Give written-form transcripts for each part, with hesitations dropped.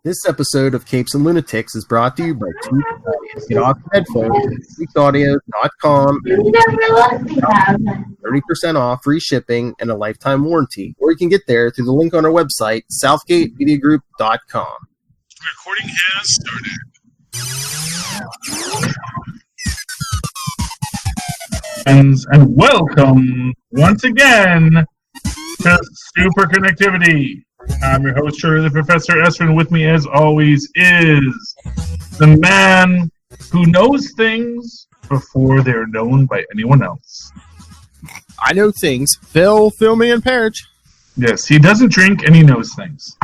This episode of Capes and Lunatics is brought to you by Tweak Audio. Get off your headphones at tweakedaudio.com and 30% off, free shipping, and a lifetime warranty. Or you can get there through the link on our website, southgatemediagroup.com. Recording has started. And welcome once again to Superconnectivity. I'm your host, Shirley the Professor Esrin. With me, as always, is the man who knows things before they're known by anyone else. I know things. Phil me, and Perich. Yes, he doesn't drink and he knows things.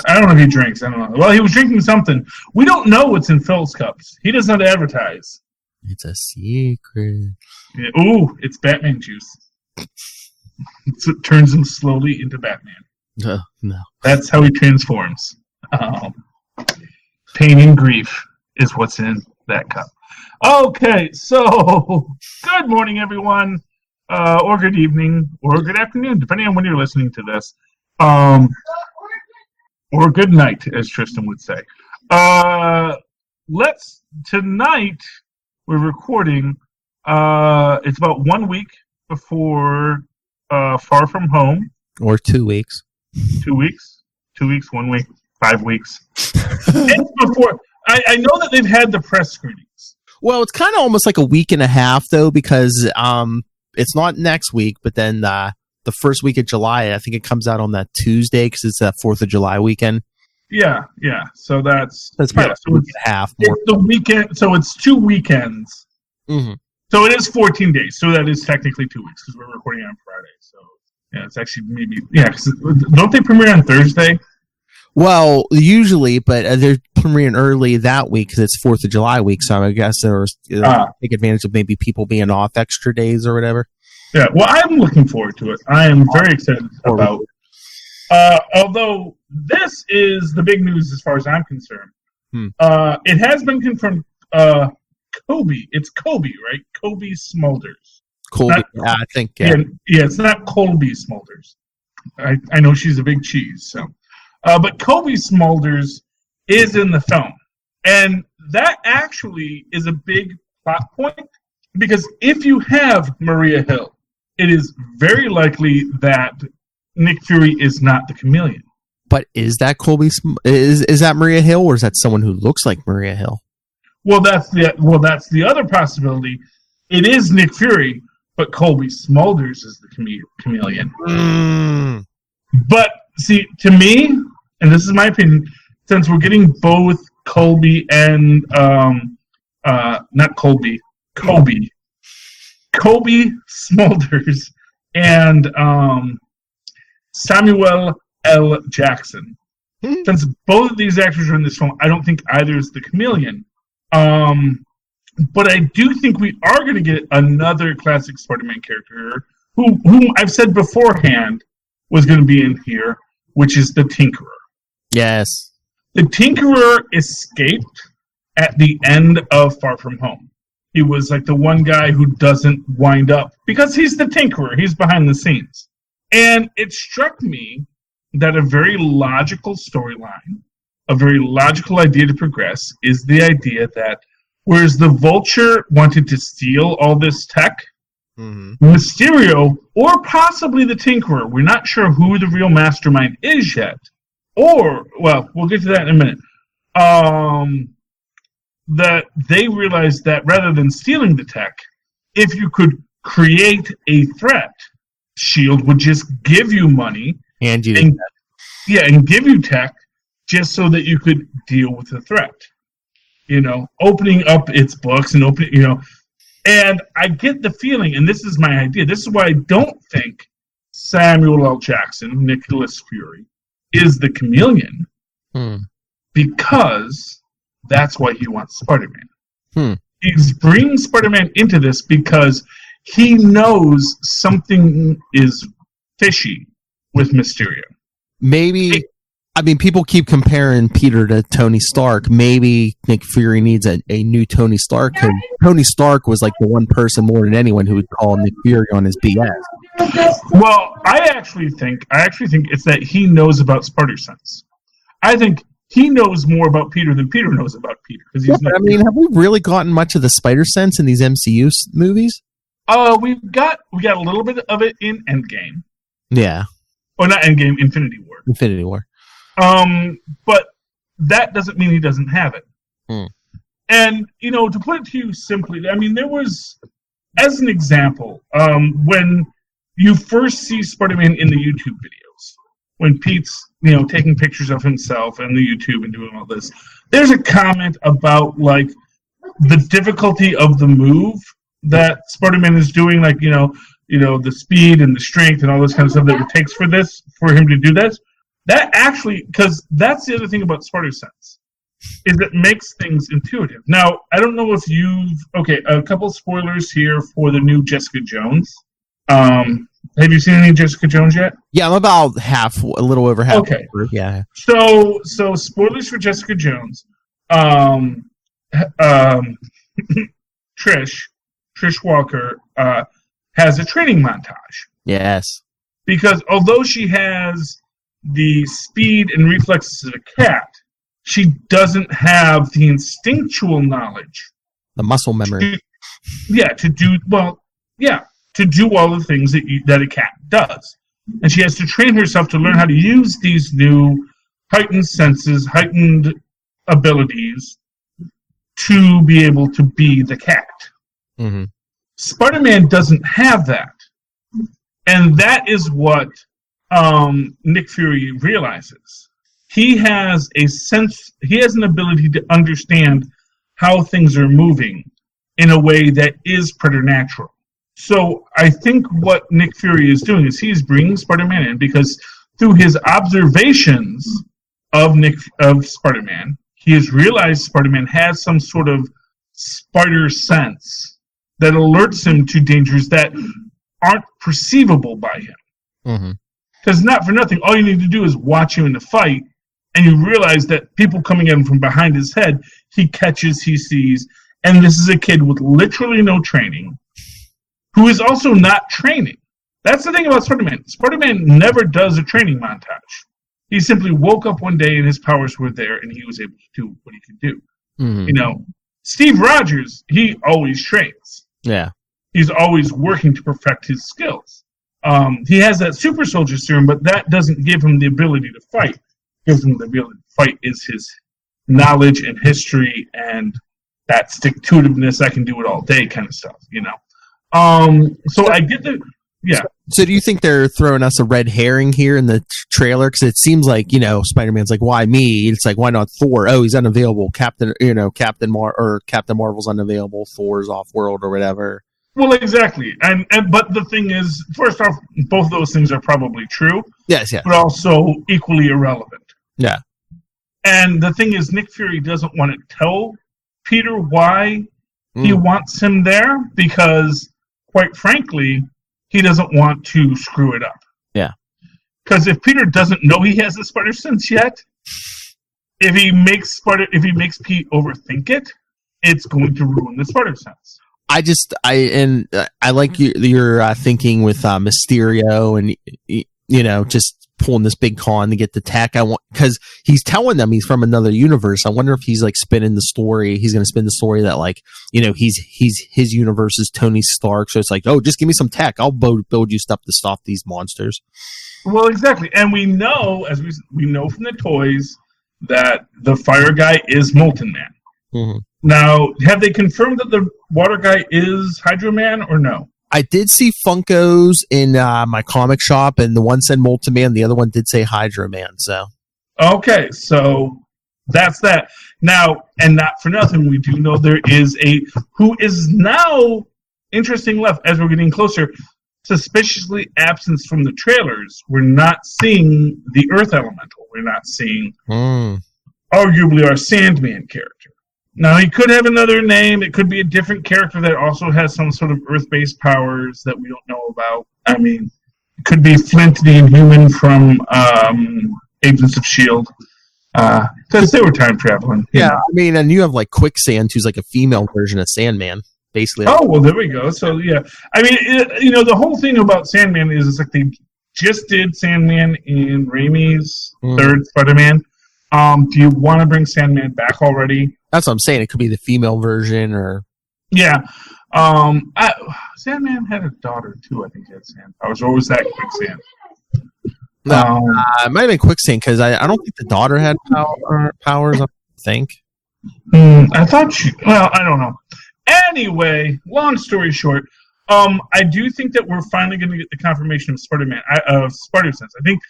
I don't know if he drinks. I don't know. Well, he was drinking something. We don't know what's in Phil's cups. He does not advertise. It's a secret. Yeah, ooh, it's Batman juice. It turns him slowly into Batman. No. That's how he transforms. Pain and grief is what's in that cup. Okay, so good morning, everyone, or good evening, or good afternoon, depending on when you're listening to this, or good night, as Tristan would say. Tonight we're recording. It's about 1 week before Far From Home, or 2 weeks. 2 weeks? 2 weeks, 1 week, 5 weeks. It's before. I know that they've had the press screenings. Well, it's kind of almost like a week and a half, though, because it's not next week, but then the first week of July, I think it comes out on that Tuesday because it's that 4th of July weekend. Yeah. So that's probably a week and a half. More. It's the weekend, so it's 2 weekends. Mm-hmm. So it is 14 days. So that is technically 2 weeks because we're recording on Friday. So yeah, it's actually maybe because don't they premiere on Thursday? Well, usually, but they're premiering early that week because it's 4th of July week. So I guess they're take advantage of maybe people being off extra days or whatever. Yeah, well, I'm looking forward to it. I am very excited about although this is the big news as far as I'm concerned. It has been confirmed. Kobe. It's Kobe, right? Kobe Smulders. Colby, I think. Yeah, it's not Colby Smulders. I know she's a big cheese, so. But Kobe Smulders is in the film. And that actually is a big plot point, because if you have Maria Hill, it is very likely that Nick Fury is not the Chameleon. But is that is that Maria Hill, or is that someone who looks like Maria Hill? Well, that's the other possibility. It is Nick Fury, but Colby Smulders is the Chameleon. But see, to me, and this is my opinion, since we're getting both Colby and not Colby, Kobe Smulders and Samuel L. Jackson. Since both of these actors are in this film, I don't think either is the Chameleon. But I do think we are going to get another classic Spider-Man character whom I've said beforehand was going to be in here, which is the Tinkerer. Yes. The Tinkerer escaped at the end of Far From Home. He was like the one guy who doesn't wind up, because he's the Tinkerer. He's behind the scenes. And it struck me that a very logical storyline, a very logical idea to progress, is the idea that whereas the Vulture wanted to steal all this tech, Mysterio, or possibly the Tinkerer, we're not sure who the real mastermind is yet, or, well, we'll get to that in a minute, that they realized that rather than stealing the tech, if you could create a threat, S.H.I.E.L.D. would just give you money and give you tech just so that you could deal with the threat. Opening up its books and and I get the feeling, and this is my idea, this is why I don't think Samuel L. Jackson, Nicholas Fury, is the Chameleon, because that's why he wants Spider-Man. He's bringing Spider-Man into this because he knows something is fishy with Mysterio. Maybe, I mean, people keep comparing Peter to Tony Stark. Maybe Nick Fury needs a new Tony Stark. Tony Stark was like the one person more than anyone who would call Nick Fury on his BS. Well, I actually think it's that he knows about Spider Sense. I think he knows more about Peter than Peter knows about Peter. Because I mean, have we really gotten much of the spider sense in these MCU movies? We got a little bit of it in Endgame. Yeah. Or not Endgame, Infinity War. Infinity War. But that doesn't mean he doesn't have it. And, to put it to you simply, I mean, there was, as an example, when you first see Spider-Man in the YouTube videos, when Pete's, taking pictures of himself and the YouTube and doing all this, there's a comment about, like, the difficulty of the move that Spider-Man is doing, like, the speed and the strength and all this kind of stuff that it takes for him to do this. That actually, because that's the other thing about Spider Sense, is it makes things intuitive. Now, I don't know if a couple spoilers here for the new Jessica Jones. Have you seen any Jessica Jones yet? Yeah, I'm about a little over half. Okay. Yeah. So spoilers for Jessica Jones. Trish Walker has a training montage. Yes. Because although she has the speed and reflexes of a cat, she doesn't have the instinctual knowledge, the muscle memory. To do all the things that a cat does. And she has to train herself to learn how to use these new heightened senses, heightened abilities to be able to be the cat. Mm-hmm. Spider-Man doesn't have that. And that is what Nick Fury realizes. He has an ability to understand how things are moving in a way that is preternatural. So I think what Nick Fury is doing is he's bringing Spider-Man in because through his observations of Spider-Man, he has realized Spider-Man has some sort of spider sense that alerts him to dangers that aren't perceivable by him. Because not for nothing, all you need to do is watch him in the fight, and you realize that people coming at him from behind his head, he catches, he sees, and this is a kid with literally no training, who is also not training. That's the thing about Spider-Man. Spider-Man never does a training montage. He simply woke up one day and his powers were there, and he was able to do what he could do. Steve Rogers, he always trains. Yeah. He's always working to perfect his skills. He has that super soldier serum, but that doesn't give him the ability to fight. Gives him the ability to fight is his knowledge and history and that stick-to-itiveness, I can do it all day kind of stuff, So I get the... Yeah. So do you think they're throwing us a red herring here in the trailer? Because it seems like, Spider-Man's like, why me? It's like, why not Thor? Oh, he's unavailable. Captain Marvel's unavailable. Thor's off-world or whatever. Well, exactly. And but the thing is, first off, both of those things are probably true. Yes. But also equally irrelevant. Yeah. And the thing is, Nick Fury doesn't want to tell Peter why he wants him there because, quite frankly, he doesn't want to screw it up. Yeah. Because if Peter doesn't know he has the spider sense yet, if he makes Pete overthink it, it's going to ruin the spider sense. I like your thinking with Mysterio and just pulling this big con to get the tech. I want because he's telling them he's from another universe. I wonder if he's like spinning the story. He's going to spin the story that he's his universe is Tony Stark. So it's like, oh, just give me some tech. I'll build you stuff to stop these monsters. Well, exactly, and we know we know from the toys that the fire guy is Molten Man. Mm-hmm. Now, have they confirmed that the water guy is Hydro Man or no? I did see Funkos in my comic shop, and the one said Molten Man, the other one did say Hydro Man. So, okay, so that's that. Now, and not for nothing, we do know there is who is now interesting enough as we're getting closer, suspiciously absent from the trailers. We're not seeing the Earth Elemental. We're not seeing arguably our Sandman character. Now, he could have another name. It could be a different character that also has some sort of Earth-based powers that we don't know about. I mean, it could be Flint the Inhuman from Agents of S.H.I.E.L.D. Because they were time traveling. Yeah, I mean, and you have like Quicksand, who's like a female version of Sandman, basically. Oh, well, there we go. So, yeah. I mean, the whole thing about Sandman is it's like they just did Sandman in Raimi's third Spider-Man. Do you want to bring Sandman back already? That's what I'm saying. It could be the female version, or yeah. Sandman had a daughter too. I think he had sand powers, or was that Quicksand? No, it might have been Quicksand because I don't think the daughter had powers. I think. I thought she. Well, I don't know. Anyway, long story short, I do think that we're finally going to get the confirmation of Spider-Sense. I think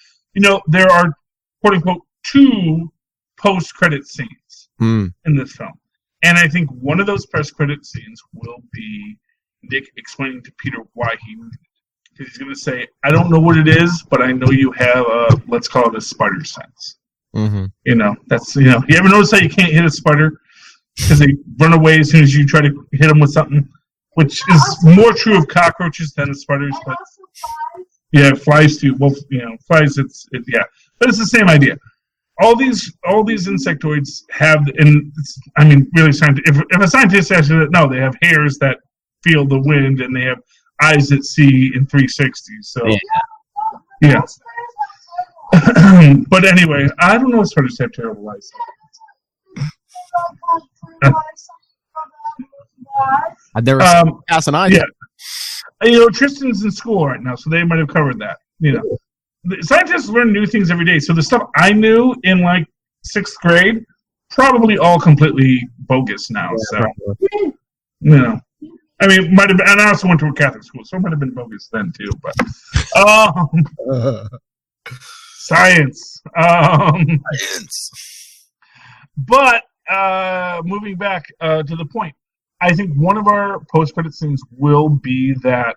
there are quote unquote 2 post-credit scenes in this film, and I think one of those post-credit scenes will be Nick explaining to Peter why he moved. Because he's going to say, I don't know what it is, but I know you have a, let's call it a spider sense. Mm-hmm. That's, you ever notice how you can't hit a spider? Because they run away as soon as you try to hit them with something, which is more true of cockroaches than of spiders. But yeah, flies too. Well, flies, yeah. But it's the same idea. All these insectoids have, and really, if a scientist actually, no, they have hairs that feel the wind, and they have eyes that see in 360. So, yeah. But anyway, I don't know if spiders have terrible eyes. I've never asked an eye. Yeah. Tristan's in school right now, so they might have covered that. The scientists learn new things every day. So the stuff I knew in like 6th grade, probably all completely bogus now. So, might have been, and I also went to a Catholic school, so it might have been bogus then too. But science. Science. But moving back to the point, I think one of our post-credit scenes will be that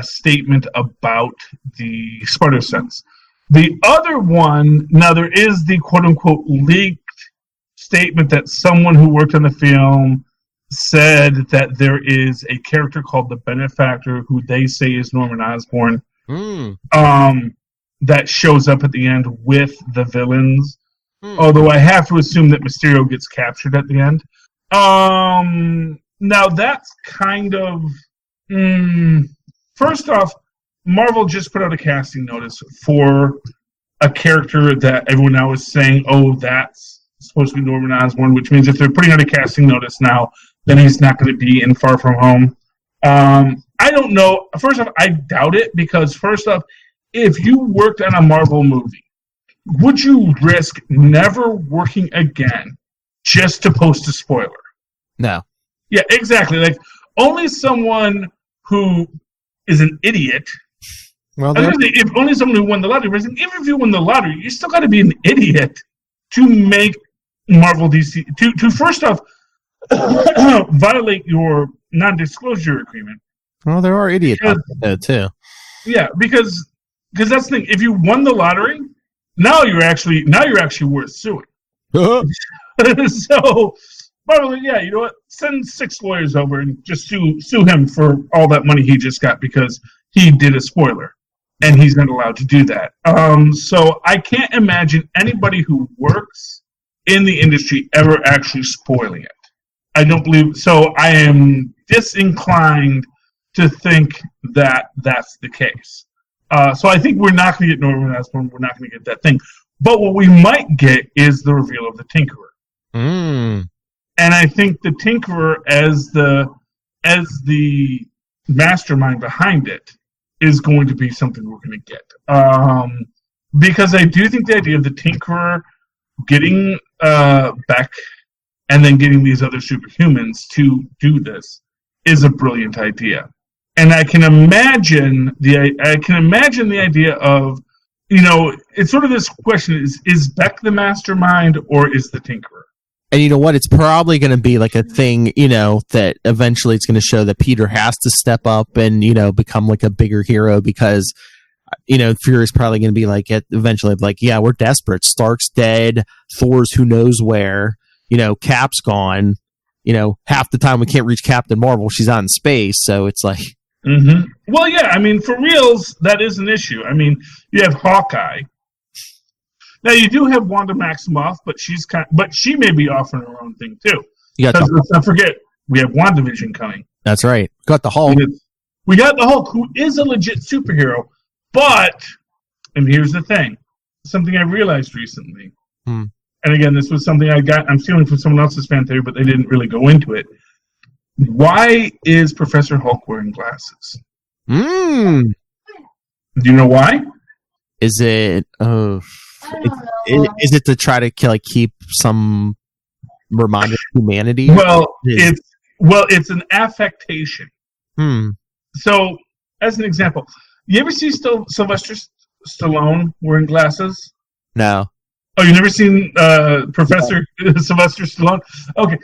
statement about the spider sense. The other one, now there is the quote-unquote leaked statement that someone who worked on the film said that there is a character called the Benefactor who they say is Norman Osborn that shows up at the end with the villains. Although I have to assume that Mysterio gets captured at the end. Now that's kind of... First off, Marvel just put out a casting notice for a character that everyone now is saying, oh, that's supposed to be Norman Osborn, which means if they're putting out a casting notice now, then he's not going to be in Far From Home. I don't know. First off, I doubt it, because first off, if you worked on a Marvel movie, would you risk never working again just to post a spoiler? No. Yeah, exactly. Like, only someone who is an idiot. Well, if only someone who won the lottery. Even if you won the lottery, you still got to be an idiot to make Marvel DC to first off violate your non-disclosure agreement. Well, there are idiots out there too. Yeah, because that's the thing. If you won the lottery, now you're actually worth suing. So, Marvel, yeah, you know what? Send 6 lawyers over and just sue him for all that money he just got because he did a spoiler, and he's not allowed to do that. So I can't imagine anybody who works in the industry ever actually spoiling it. I don't believe so. I am disinclined to think that that's the case. So I think we're not going to get Norman Osborn. We're not going to get that thing. But what we might get is the reveal of the Tinkerer. And I think the Tinkerer, as the mastermind behind it, is going to be something we're going to get. Because I do think the idea of the Tinkerer getting back and then getting these other superhumans to do this is a brilliant idea. And I can imagine the idea of, it's sort of this question, is Beck the mastermind or is the Tinkerer? And you know what? It's probably going to be like a thing, that eventually it's going to show that Peter has to step up and, become like a bigger hero because, Fury's probably going to be like, eventually, like, yeah, we're desperate. Stark's dead. Thor's who knows where. Cap's gone. Half the time we can't reach Captain Marvel. She's out in space. So it's like. Mm-hmm. Well, yeah, for reals, that is an issue. You have Hawkeye. Now you do have Wanda Maximoff, but she may be off on her own thing too. Let's not forget, we have WandaVision coming. That's right. Got the Hulk. We got the Hulk, who is a legit superhero. But, and here's the thing, something I realized recently. and again, this was something I'm stealing from someone else's fan theory, but they didn't really go into it. Why is Professor Hulk wearing glasses? Do you know why? Is it? Is it to try to keep some reminder of humanity? Well, it's an affectation. So, as an example, you ever see Sylvester Stallone wearing glasses? No. Oh, you never seen Professor Sylvester Stallone? Okay,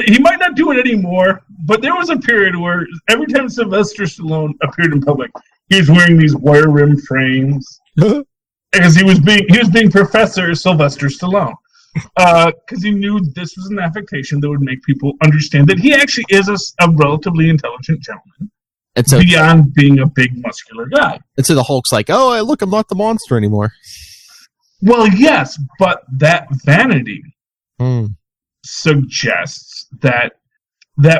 he might not do it anymore, but there was a period where every time Sylvester Stallone appeared in public, he was wearing these wire rim frames because he was being Professor Sylvester Stallone because he knew this was an affectation that would make people understand that he actually is a relatively intelligent gentleman. And so, beyond being a big muscular guy. And so the Hulk's like, oh, look, I'm not the monster anymore. Well, yes, but that vanity suggests that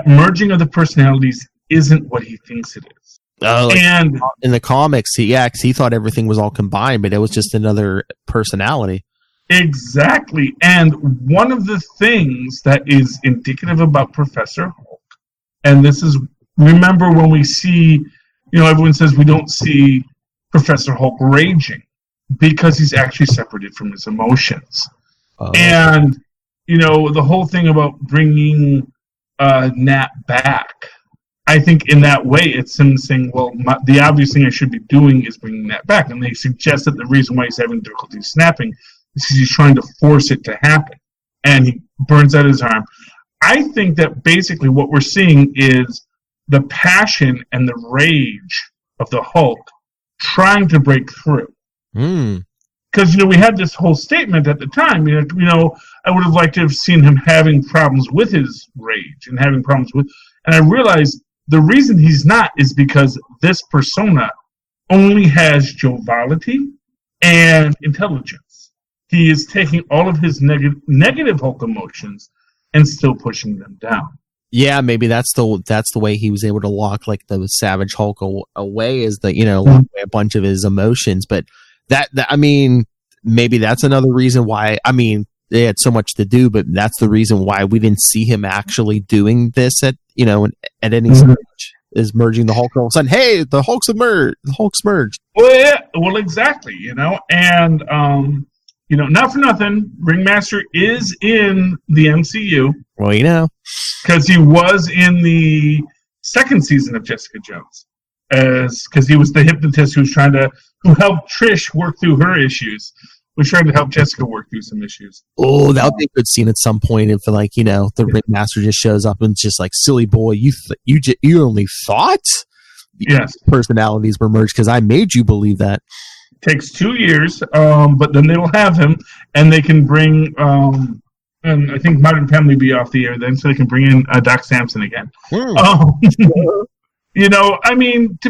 merging of the personalities isn't what he thinks it is. And in the comics, he thought everything was all combined, but it was just another personality. Exactly. And one of the things that is indicative about Professor Hulk, and this is, remember when we see, everyone says we don't see Professor Hulk raging because he's actually separated from his emotions. And, the whole thing about bringing Nat back, I think in that way it's him saying, well, the obvious thing I should be doing is bringing Nat back. And they suggest that the reason why he's having difficulty snapping is because he's trying to force it to happen. And he burns out his arm. I think that basically what we're seeing is the passion and the rage of the Hulk trying to break through. Because, we had this whole statement at the time, I would have liked to have seen him having problems with his rage and having problems with, and I realized the reason he's not is because this persona only has joviality and intelligence. He is taking all of his negative Hulk emotions and still pushing them down. Yeah, maybe that's the way he was able to lock the Savage Hulk away, is that lock away a bunch of his emotions. But that maybe that's another reason why. They had so much to do, but that's the reason why we didn't see him actually doing this at any stage, is merging the Hulk. All of a sudden, hey, the Hulk's merged. The Hulk's merged. Well, yeah, exactly. And not for nothing, Ringmaster is in the MCU. Well, because he was in the second season of Jessica Jones, because he was the hypnotist who helped Trish work through her issues. Was trying to help Jessica work through some issues. Oh, that would be a good scene at some point if, the Ringmaster just shows up and it's just like, silly boy, you only thought? Yes. Personalities were merged because I made you believe that. Takes 2 years, but then they will have him, and they can bring, and I think Modern Family will be off the air then, so they can bring in Doc Samson again. To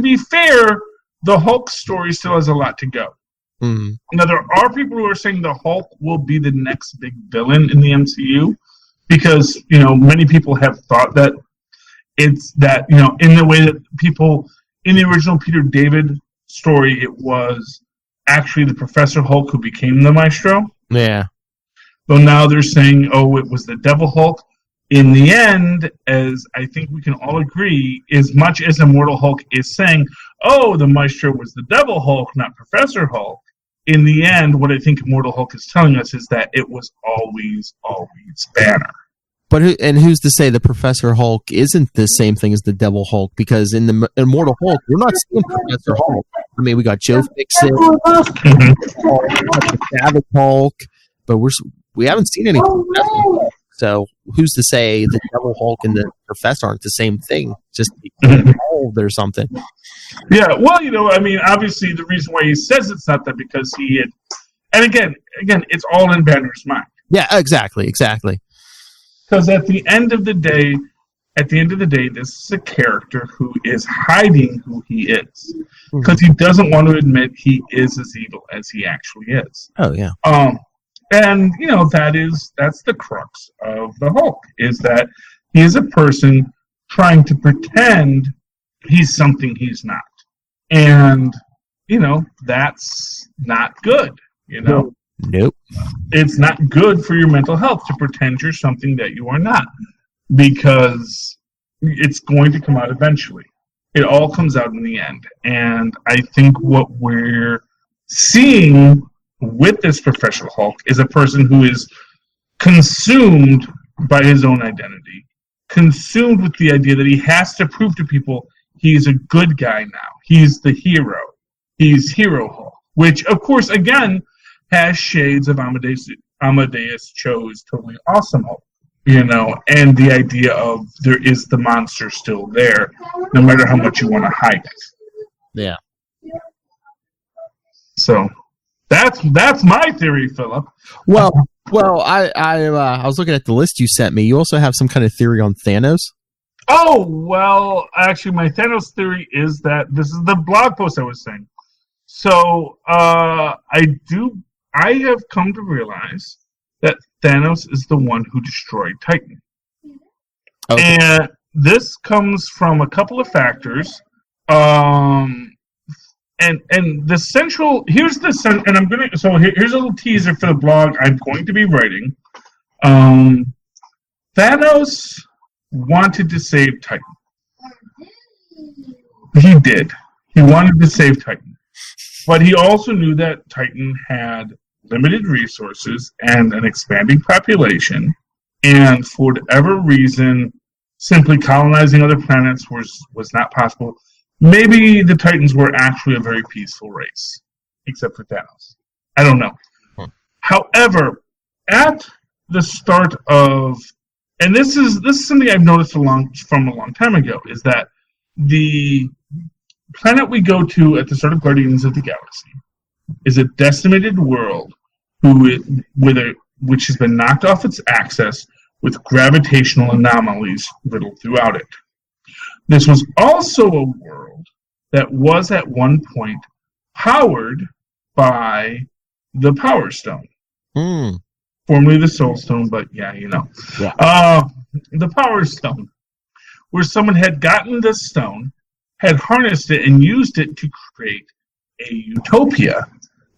be fair, the Hulk story still has a lot to go. Now, there are people who are saying the Hulk will be the next big villain in the MCU because, many people have thought that it's that, in the way that people in the original Peter David story, it was actually the Professor Hulk who became the Maestro. Yeah. So now they're saying, it was the Devil Hulk. In the end, as I think we can all agree, as much as Immortal Hulk is saying, the Maestro was the Devil Hulk, not Professor Hulk, in the end, what I think Immortal Hulk is telling us is that it was always Banner. But who's to say the Professor Hulk isn't the same thing as the Devil Hulk? Because in the Immortal Hulk, we're not seeing Professor Hulk. We got Joe Fixit, the Savage Hulk, but we haven't seen any Professor Hulk. So who's to say the Devil Hulk and the Professor aren't the same thing? Just evolved or something. Yeah, well, obviously the reason why he says it's not that because he had, and again, it's all in Banner's mind. Yeah, exactly. Because at the end of the day, this is a character who is hiding who he is because he doesn't want to admit he is as evil as he actually is. Oh yeah. And that's the crux of the Hulk, is that he is a person trying to pretend he's something he's not. And, that's not good, Nope. It's not good for your mental health to pretend you're something that you are not, because it's going to come out eventually. It all comes out in the end. And I think what we're seeing with this Professional Hulk is a person who is consumed by his own identity, consumed with the idea that he has to prove to people he's a good guy now. He's the hero. He's Hero Hulk, which, of course, again, has shades of Amadeus Cho's Totally Awesome Hulk, and the idea of there is the monster still there, no matter how much you want to hide it. Yeah. So that's my theory, Philip. Well, I was looking at the list you sent me. You also have some kind of theory on Thanos? Oh, well, actually, my Thanos theory is that this is the blog post I was saying. So, I have come to realize that Thanos is the one who destroyed Titan. Okay. And this comes from a couple of factors. And the central, here's a little teaser for the blog I'm going to be writing. Thanos wanted to save Titan. He did. He wanted to save Titan. But he also knew that Titan had limited resources and an expanding population, and for whatever reason, simply colonizing other planets was not possible. Maybe the Titans were actually a very peaceful race, except for Thanos. I don't know. However, at the start of, and this is something I've noticed from a long time ago, is that the planet we go to at the start of Guardians of the Galaxy is a decimated world which has been knocked off its axis with gravitational anomalies riddled throughout it. This was also a world that was at one point powered by the Power Stone. Formerly the Soul Stone, but yeah. The Power Stone, where someone had gotten this stone, had harnessed it and used it to create a utopia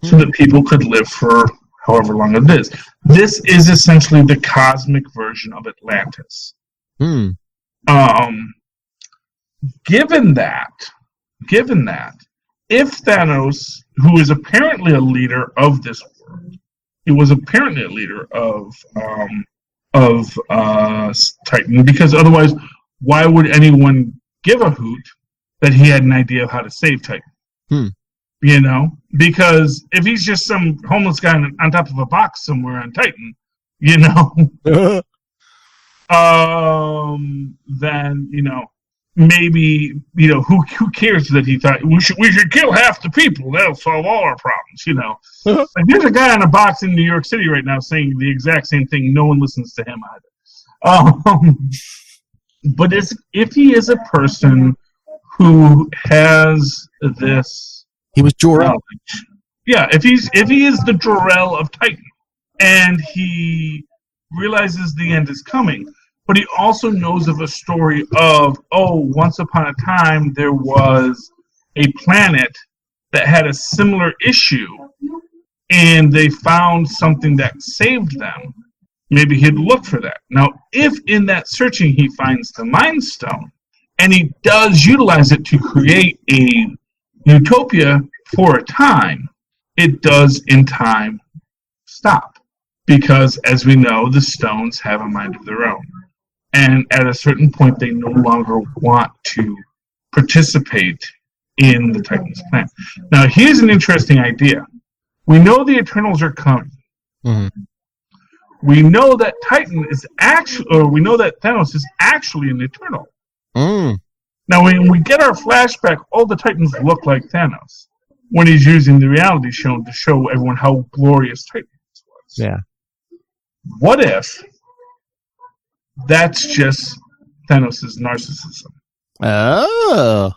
so that people could live for however long it is. This is essentially the cosmic version of Atlantis. Given that, if Thanos, who is apparently a leader of this world, he was apparently a leader of Titan, because otherwise, why would anyone give a hoot that he had an idea of how to save Titan? Because if he's just some homeless guy on top of a box somewhere on Titan, then maybe who cares that he thought we should kill half the people, that'll solve all our problems. Like, there's a guy on a box in New York City right now saying the exact same thing. No one listens to him either. But if he is a person who has this, he was Jor-El. Yeah, if he is the Jor-El of Titan, and he realizes the end is coming, but he also knows of a story of, once upon a time there was a planet that had a similar issue, and they found something that saved them. Maybe he'd look for that. Now, if in that searching he finds the Mind Stone, and he does utilize it to create a utopia for a time, it does in time stop. Because, as we know, the stones have a mind of their own. And at a certain point, they no longer want to participate in the Titans' plan. Now, here's an interesting idea. We know the Eternals are coming. Mm-hmm. We know that we know that Thanos is actually an Eternal. Now, when we get our flashback, all the Titans look like Thanos when he's using the reality show to show everyone how glorious Titans was. Yeah. What if that's just Thanos' narcissism? Oh.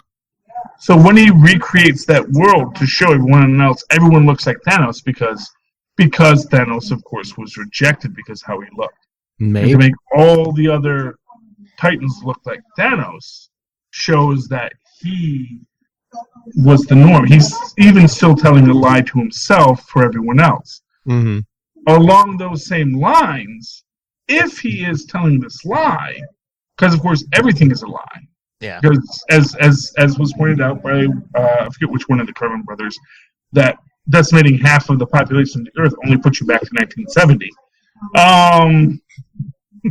So when he recreates that world to show everyone else, everyone looks like Thanos because Thanos, of course, was rejected because how he looked. Maybe. And to make all the other Titans look like Thanos shows that he was the norm. He's even still telling a lie to himself for everyone else. Mm-hmm. Along those same lines, if he is telling this lie, because of course everything is a lie. Yeah. Because as was pointed out by I forget which one of the Coen brothers, that decimating half of the population of the Earth only puts you back to 1970.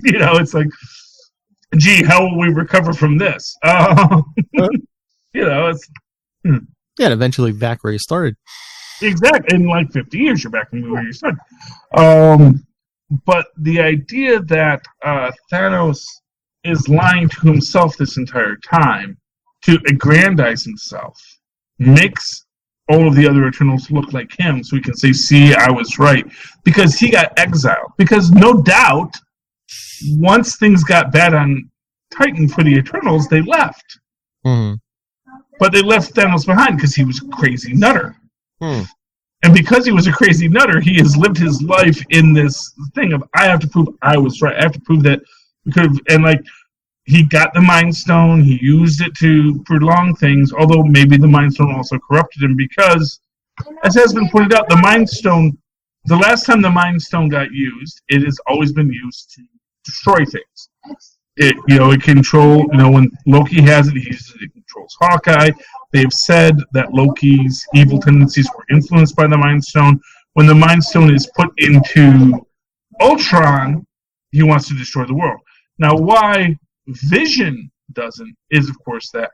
It's like, gee, how will we recover from this? It's Yeah, eventually back where you started. exactly in like 50 years you're back where you started. But the idea that Thanos is lying to himself this entire time to aggrandize himself makes all of the other Eternals look like him, so we can say, see, I was right. Because he got exiled. Because no doubt, once things got bad on Titan for the Eternals, they left. Mm-hmm. But they left Thanos behind because he was a crazy nutter. Hmm. And because he was a crazy nutter, he has lived his life in this thing of, I have to prove I was right. I have to prove that we could have, and like, he got the Mind Stone, he used it to prolong things, although maybe the Mind Stone also corrupted him because, as has been pointed out, the Mind Stone, the last time the Mind Stone got used, it has always been used to destroy things. It control, when Loki has it, it controls Hawkeye. They've said that Loki's evil tendencies were influenced by the Mind Stone. When the Mind Stone is put into Ultron, he wants to destroy the world. Now, why Vision doesn't is, of course, that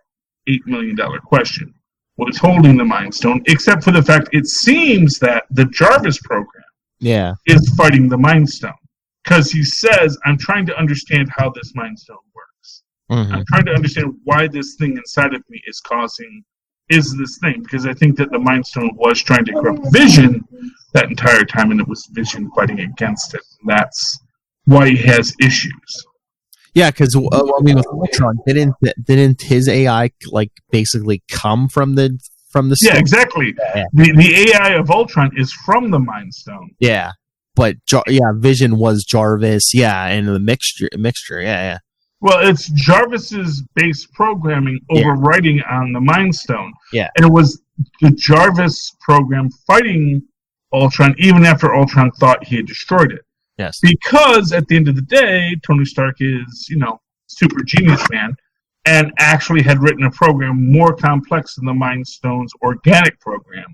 $8 million question. What is holding the Mind Stone, except for the fact it seems that the Jarvis program is fighting the Mind Stone. Because he says, I'm trying to understand how this Mind Stone works. Mm-hmm. I'm trying to understand why this thing inside of me is this thing. Because I think that the Mind Stone was trying to corrupt Vision that entire time, and it was Vision fighting against it. And that's why he has issues. Yeah, because with Ultron, didn't his AI like basically come from the stone? Yeah, exactly. Yeah. The AI of Ultron is from the Mind Stone. Yeah. But Vision was Jarvis, and the mixture, yeah. Well, it's Jarvis's base programming overriding on the Mind Stone. Yeah. And it was the Jarvis program fighting Ultron even after Ultron thought he had destroyed it. Yes. Because at the end of the day, Tony Stark is, super genius man, and actually had written a program more complex than the Mind Stone's organic program,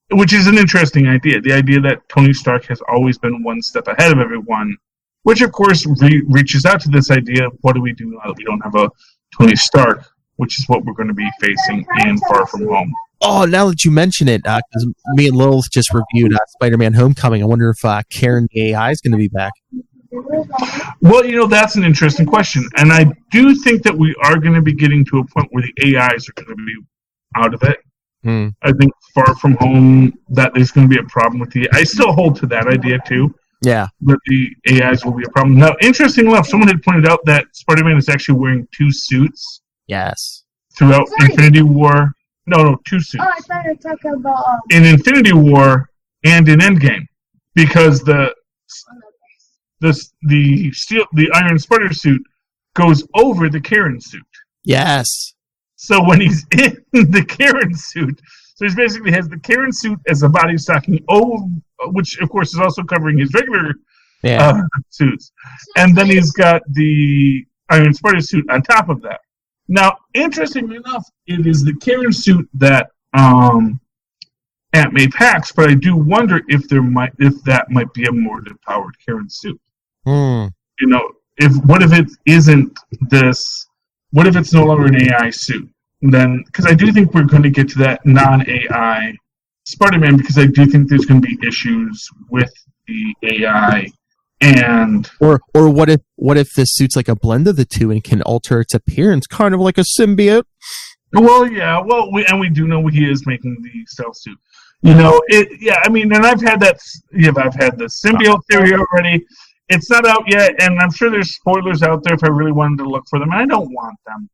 which is an interesting idea. The idea that Tony Stark has always been one step ahead of everyone, which of course reaches out to this idea of what do we do now that we don't have a Tony Stark, which is what we're going to be facing in Far From Home. Oh, now that you mention it, because me and Lil just reviewed Spider-Man Homecoming, I wonder if Karen the AI is going to be back. Well, that's an interesting question. And I do think that we are going to be getting to a point where the AIs are going to be out of it. I think Far From Home, that there's going to be a problem with I still hold to that idea too. Yeah. That the AIs will be a problem. Now, interesting enough, someone had pointed out that Spider-Man is actually wearing 2 suits. Yes. Throughout Infinity War. No, 2 suits. Oh, I thought you were talking about... In Infinity War and in Endgame. Because the Iron Spider suit goes over the Karen suit. Yes. So when he's in the Karen suit, so he basically has the Karen suit as a body stocking, which of course is also covering his regular suits, and then he's got the Iron Spider suit on top of that. Now, interestingly enough, it is the Karen suit that Aunt May packs, but I do wonder if that might be a more powered Karen suit. What if it isn't this? What if it's no longer an AI suit? Then, because I do think we're going to get to that non-AI Spider-Man, because I do think there's going to be issues with the AI, and or what if this suit's like a blend of the two and can alter its appearance, kind of like a symbiote? Well, yeah, we do know he is making the stealth suit. And I've had that. Yeah, I've had the symbiote theory already. It's not out yet, and I'm sure there's spoilers out there if I really wanted to look for them. And I don't want them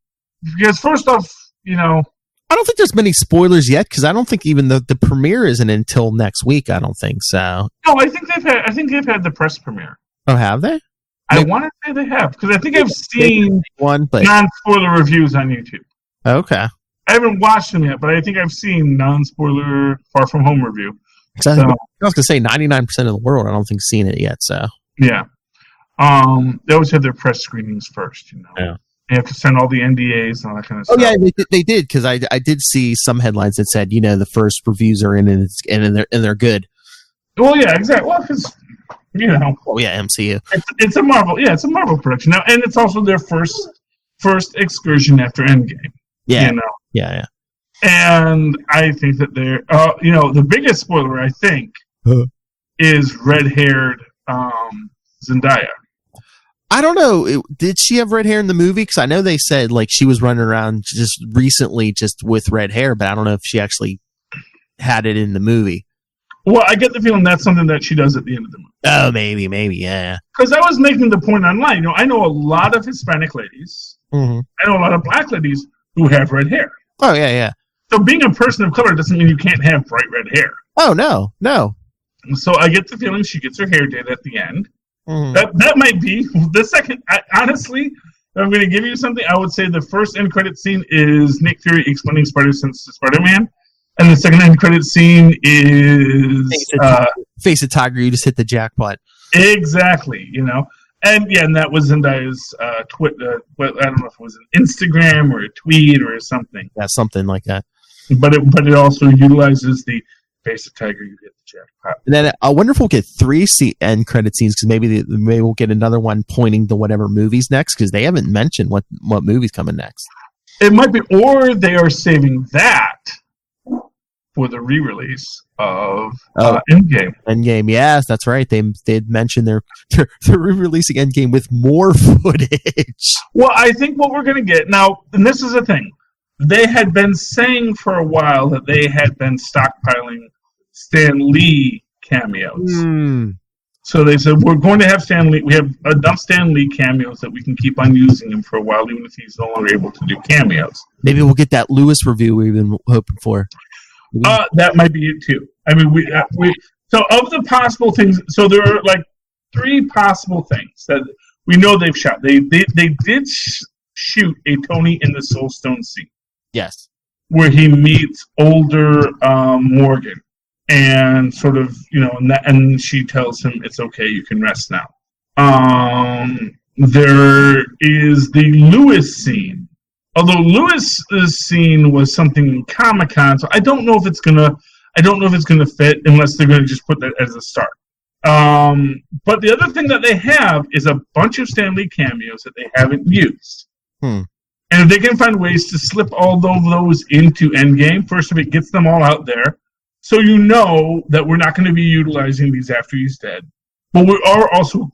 because first off, I don't think there's many spoilers yet because I don't think even the premiere isn't until next week. I don't think so. No, I think they've had the press premiere. Oh, have they? I want to say they have because I think I've seen non-spoiler reviews on YouTube. Okay. I haven't watched them yet, but I think I've seen non-spoiler Far From Home review. I was going to say 99% of the world, I don't think, seen it yet. So yeah. They always have their press screenings first, Yeah. They have to send all the NDAs and all that kind of stuff. Oh yeah, they did, because I did see some headlines that said, the first reviews are in and they're good. Well, yeah, exactly. Well, because Oh yeah, MCU. It's a Marvel. Yeah, it's a Marvel production now, and it's also their first excursion after Endgame. Yeah. Yeah. And I think that they're, the biggest spoiler I think is red-haired Zendaya. I don't know. Did she have red hair in the movie? Because I know they said she was running around just recently just with red hair, but I don't know if she actually had it in the movie. Well, I get the feeling that's something that she does at the end of the movie. Oh, maybe, yeah. Because I was making the point online. I know a lot of Hispanic ladies. Mm-hmm. I know a lot of black ladies who have red hair. Oh, yeah. So being a person of color doesn't mean you can't have bright red hair. Oh, no. So I get the feeling she gets her hair did at the end. Mm-hmm. That might be the second. Honestly, if I'm going to give you something, I would say the first end credit scene is Nick Fury explaining Spider-Sense to Spider-Man. And the second end credit scene is Face of Tiger, you just hit the jackpot. Exactly, and that was Zendaya's Twitter. I don't know if it was an Instagram or a tweet or something. Yeah, something like that. But it also utilizes the Face of Tiger, you hit the jackpot. And then I wonder if we'll get 3 end credit scenes, because maybe we'll get another one pointing to whatever movie's next, because they haven't mentioned what movie's coming next. It might be, or they are saving that for the re-release of Endgame. Endgame, yes, that's right. They'd mentioned they're re-releasing Endgame with more footage. Well, I think what we're going to get now, and this is the thing, they had been saying for a while that they had been stockpiling Stan Lee cameos. So they said, we're going to have Stan Lee. We have enough Stan Lee cameos that we can keep on using him for a while, even if he's no longer able to do cameos. Maybe we'll get that Lewis review we've been hoping for. That might be it too. I mean, we so of the possible things. So there are 3 possible things that we know they've shot. They did shoot a Tony in the Soul Stone scene. Yes, where he meets older Morgan, and sort of and she tells him it's okay, you can rest now. There is the Lewis scene. Although Lewis's scene was something in Comic-Con, so I don't know if it's gonna fit unless they're gonna just put that as a start. But the other thing that they have is a bunch of Stan Lee cameos that they haven't used. And if they can find ways to slip all of those into Endgame, first of it gets them all out there, so that we're not going to be utilizing these after he's dead. But we are also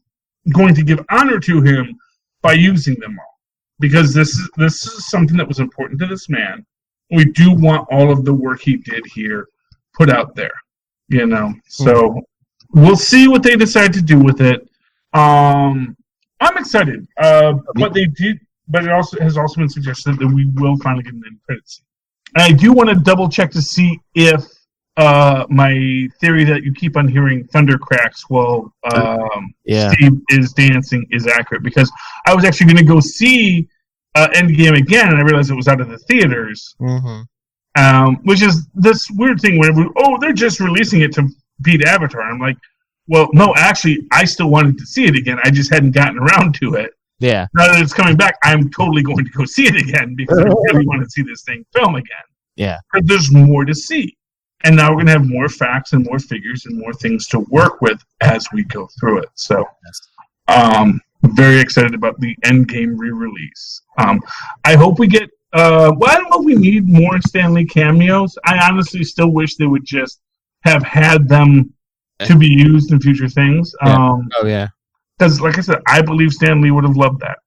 going to give honor to him by using them all. Because this is something that was important to this man. We do want all of the work he did here put out there. So we'll see what they decide to do with it. I'm excited. But it has also been suggested that we will finally get an end credit scene. And I do want to double check to see if my theory that you keep on hearing thunder cracks while Steve is dancing is accurate, because I was actually going to go see Endgame again, and I realized it was out of the theaters, which is this weird thing where they're just releasing it to beat Avatar. I'm like, well, no, actually, I still wanted to see it again. I just hadn't gotten around to it. Yeah. Now that it's coming back, I'm totally going to go see it again, because I really want to see this thing film again. Yeah. Because there's more to see. And now we're going to have more facts and more figures and more things to work with as we go through it. So, very excited about the Endgame re-release. I hope we get, I don't know if we need more Stan Lee cameos. I honestly still wish they would just have had them to be used in future things. Because, like I said, I believe Stan Lee would have loved that.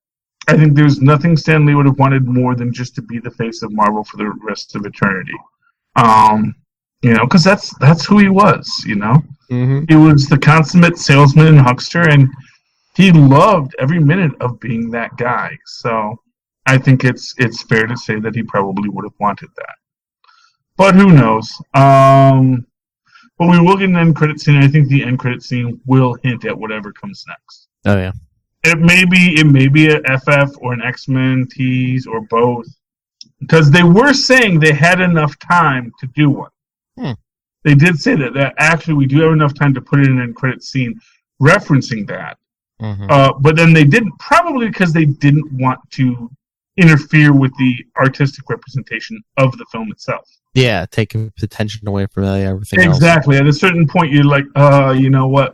I think there's nothing Stan Lee would have wanted more than just to be the face of Marvel for the rest of eternity. Because that's who he was, Mm-hmm. He was the consummate salesman and huckster, and he loved every minute of being that guy. So I think it's fair to say that he probably would have wanted that. But who knows? But we will get an end credit scene, and I think the end credit scene will hint at whatever comes next. Oh yeah. It may be a FF or an X-Men tease or both, because they were saying they had enough time to do one. they did say that actually we do have enough time to put in an end credit scene referencing that. Mm-hmm. But then they didn't, probably because they didn't want to interfere with the artistic representation of the film itself. Yeah, taking attention away from everything Exactly. At a certain point, you're like, you know what?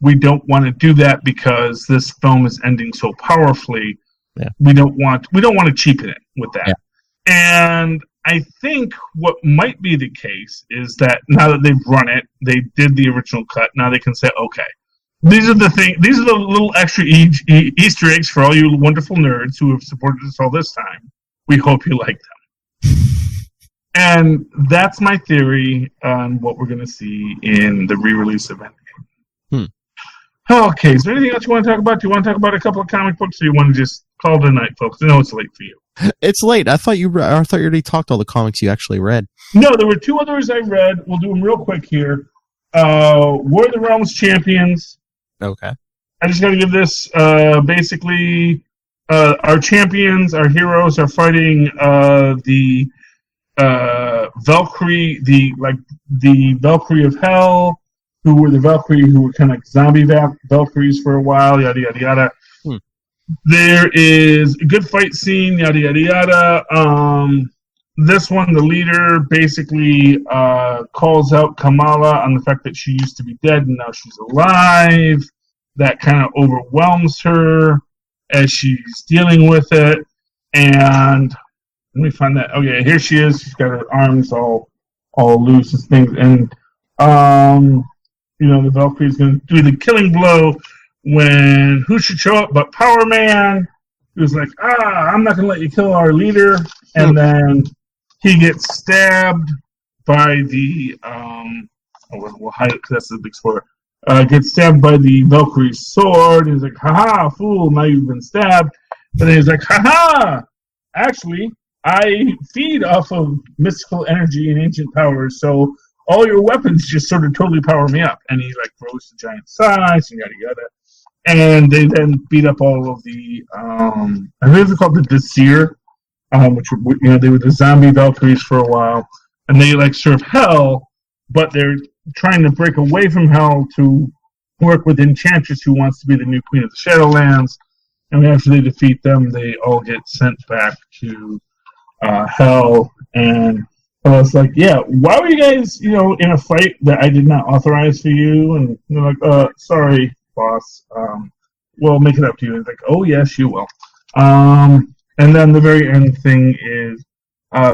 We don't want to do that because this film is ending so powerfully. Yeah. We don't want to cheapen it with that. Yeah. And I think what might be the case is that now that they've run it, they did the original cut. Now they can say, okay, these are the little extra Easter eggs for all you wonderful nerds who have supported us all this time. We hope you like them. And that's my theory on what we're going to see in the re-release of Endgame. Okay, is there anything else you want to talk about? Do you want to talk about a couple of comic books, or do you want to just call it a night, folks? I know it's late for you. It's late. I thought you already talked all the comics you actually read. No, there were two others I read. We'll do them real quick here. War of the Realms Champions. Okay. I just got to give this basically our champions, our heroes are fighting the Valkyrie, the Valkyrie of Hell, who were the Valkyrie who were kind of like zombie Valkyries for a while, yada yada yada. There is a good fight scene, yada yada yada. This one, the leader basically calls out Kamala on the fact that she used to be dead and now she's alive. That kind of overwhelms her as she's dealing with it. And let me find that. Oh yeah, here she is. She's got her arms all loose and things. And the Valkyrie's going to do the killing blow when who should show up but Power Man, who's like, I'm not going to let you kill our leader. And then he gets stabbed by the we'll hide it because that's a big spoiler. Gets stabbed by the Valkyrie's sword. He's like, haha, fool, now you've been stabbed. And then he's like, haha, actually, I feed off of mystical energy and ancient powers, so all your weapons just sort of totally power me up. And he like grows to giant size and yada yada. And they then beat up all of the I think it's called the Desir, which they were the zombie Valkyries for a while, and they like serve hell, but they're trying to break away from hell to work with Enchantress, who wants to be the new queen of the Shadowlands. And after they defeat them, they all get sent back to hell. And I was like, yeah, why were you guys, in a fight that I did not authorize for you? And they're like, sorry, boss. We'll make it up to you. And it's like, oh, yes, you will. And then the very end thing is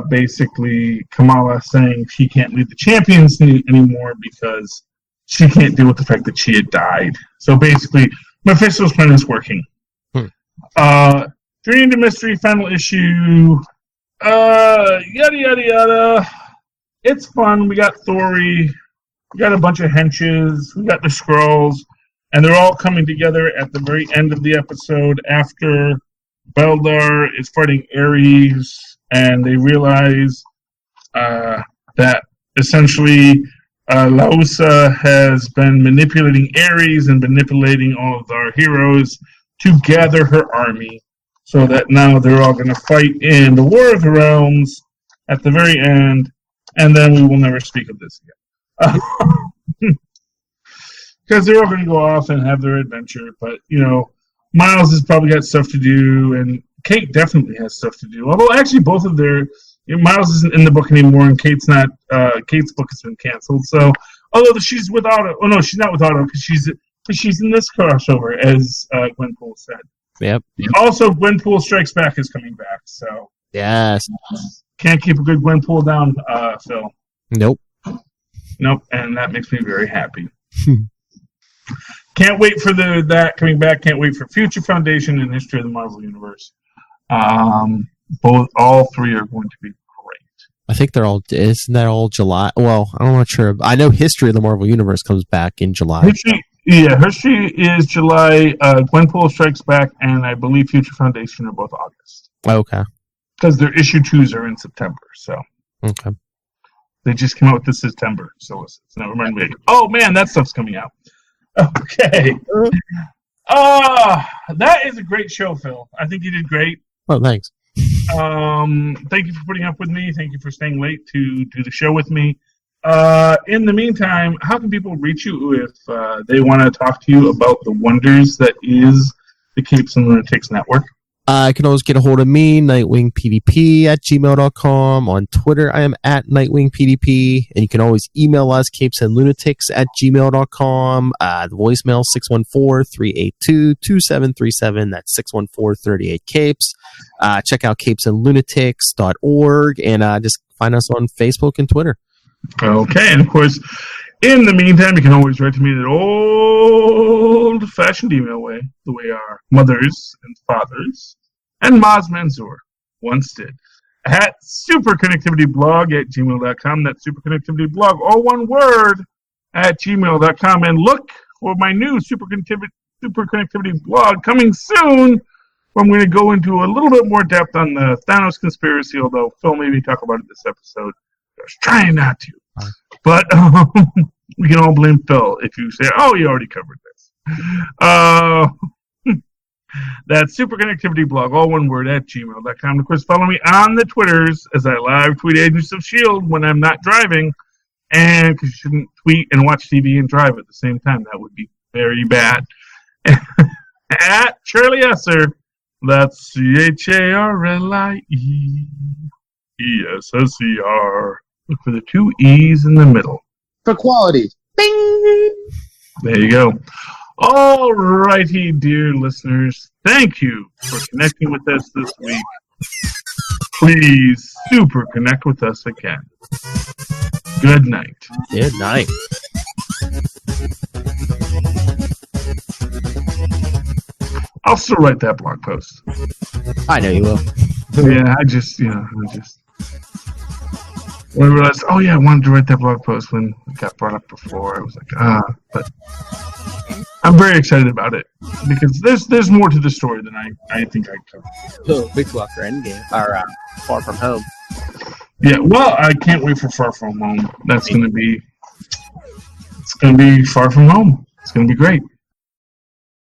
basically Kamala saying she can't lead the champions anymore because she can't deal with the fact that she had died. So basically, Mephisto's plan is working. Journey into Mystery, final issue, yada yada yada. It's fun. We got Thori, we got a bunch of henches, we got the Skrulls, and they're all coming together at the very end of the episode after Beldar is fighting Ares, and they realize that essentially Lausa has been manipulating Ares and manipulating all of our heroes to gather her army, so that now they're all going to fight in the War of the Realms at the very end, and then we will never speak of this again. Because they're all going to go off and have their adventure, but, Miles has probably got stuff to do, and Kate definitely has stuff to do. Although, actually, both of their... Miles isn't in the book anymore, and Kate's not... Kate's book has been canceled, so... Although she's with Otto... Oh, no, she's not with Otto, because she's in this crossover, as Gwenpool said. Yep. Also, Gwenpool Strikes Back is coming back, so... Yes. Can't keep a good Gwenpool down, Phil. Nope, and that makes me very happy. Can't wait for that coming back. Can't wait for Future Foundation and History of the Marvel Universe. All three are going to be great. I think isn't that all July? Well, I'm not sure. I know History of the Marvel Universe comes back in July. History is July. Gwenpool Strikes Back, and I believe Future Foundation are both August. Okay. Because their issue 2s are in September, so. Okay. They just came out with this September, so never mind me. Oh man, that stuff's coming out. Okay. That is a great show, Phil. I think you did great. Oh, thanks. Thank you for putting up with me. Thank you for staying late to do the show with me. In the meantime, how can people reach you if they want to talk to you about the wonders that is the Capes and Lunatics Network? You can always get a hold of me, nightwingpdp@gmail.com. On Twitter, I am at nightwingpdp. And you can always email us, capesandlunatics@gmail.com. The voicemail, 614-382-2737. That's 614-38-CAPES. Check out capesandlunatics.org. And just find us on Facebook and Twitter. Okay, and of course, in the meantime, you can always write to me the old-fashioned email way, the way our mothers and fathers and Maz Manzoor once did, at superconnectivityblog@gmail.com. That's superconnectivityblog, all one word, at gmail.com. And look for my new Superconnectivity blog coming soon. I'm going to go into a little bit more depth on the Thanos conspiracy, although Phil made me talk about it this episode. I was trying not to. But we can all blame Phil if you say, oh, you already covered this. That's Superconnectivity blog, all one word, at gmail.com. Of course, follow me on the Twitters as I live tweet Agents of S.H.I.E.L.D. when I'm not driving. And because you shouldn't tweet and watch TV and drive at the same time. That would be very bad. At Charlie Esser. That's CHARLIEESSER. Look for the two E's in the middle. For quality. Bing! There you go. All righty, dear listeners. Thank you for connecting with us this week. Please super connect with us again. Good night. Good night. I'll still write that blog post. I know you will. Yeah, I just. When I realized, oh yeah, I wanted to write that blog post when it got brought up before. I was like, but I'm very excited about it because there's more to the story than I think I covered. Oh, Big Walker Endgame, or Far From Home. Yeah, well, I can't wait for Far From Home. It's gonna be Far From Home. It's gonna be great.